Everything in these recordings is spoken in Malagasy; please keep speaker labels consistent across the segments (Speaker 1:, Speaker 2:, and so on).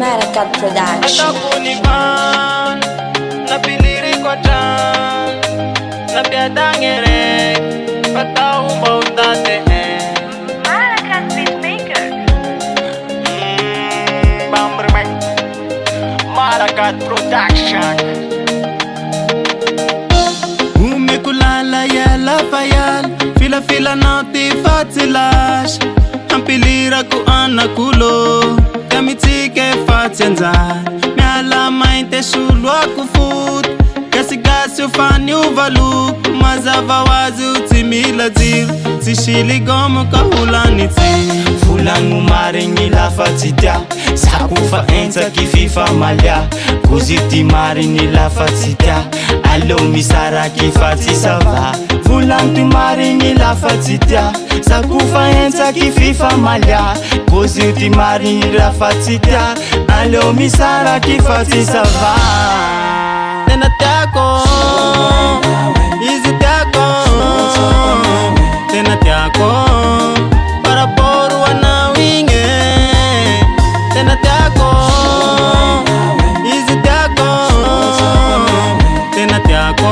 Speaker 1: Malakad production.
Speaker 2: Atakunipan, napiliri kwa tan, napiadangere, patau bautate.
Speaker 1: Malakad beatmaker.
Speaker 2: Bamberman, Malakad production. Umekulala yala fayal, fila nauti fatilash, ampilira ku anakulo. Kamitike fatenzan, me alama inte sulwa kufut. Gasi ufani uvaluk, mazava wazi utimila zir. Tishili gomu kahulani zi.
Speaker 3: Fulangu maringi la fatita, sakufa enza kififa malya. Kuziti maringi la fatita, alo misara kifati sava. Fulangu maringi la fatita, sakufa enza kififa malya. Kuziti maringi la fatita, alo misara kifati sava.
Speaker 2: Tena tiako, easy tiako. Tena tiako, para por wana winge. Tena tiako, easy tiako. Tena tiako,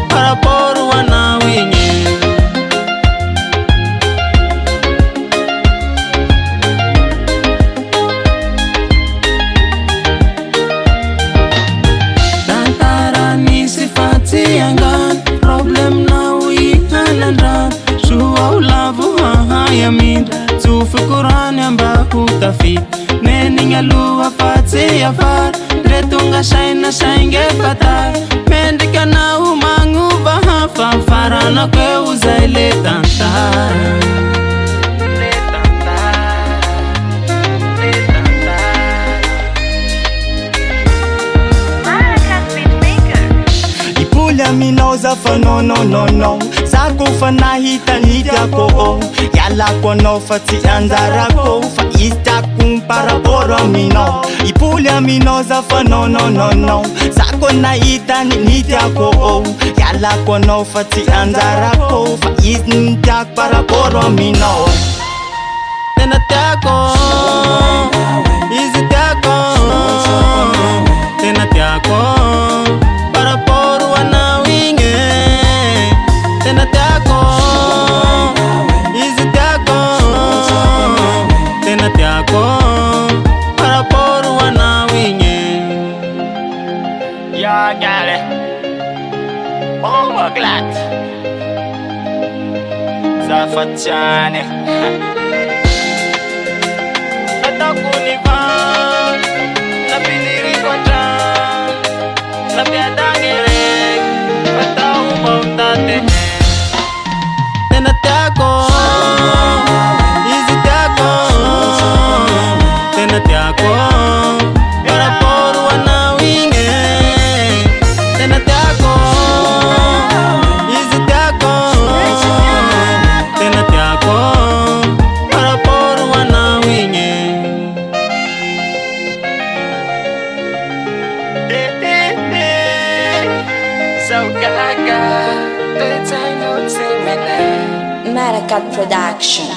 Speaker 2: para por wana winge. Problem na uihanandran, shua ulavu hahayamin. Tufukuran yamba hutafit, meninga luwa fatsi afar. Retunga shaina shainge fatar, mendika na umangu bahafa. Farana kwe uzaile tantar.
Speaker 3: Pula minoza fa no no no no, sako fa nahita nitiako. Yala ko no fati andarako, fa ista kum para poro mino. Ipula minoza fa no no no no, sako nahita nitiako. Yala ko no fati andarako, fa ista para poro mino.
Speaker 2: Tena tiako, easy tiako. Tena tiako, para por wana winge. Tena tiako, easy tiako. Tena tiako, para por wana winge.
Speaker 3: Ya gale, oh my glad. Zafachane.
Speaker 2: Atakunipan, napiliri kwa tan, napiadangere, patau bautate. Tena tiako, easy tiako. Tena tiako, para por wana winge. Tena tiako, easy tiako. Tena tiako, para por wana winge.
Speaker 3: So gaga, the time no
Speaker 1: Malakad production.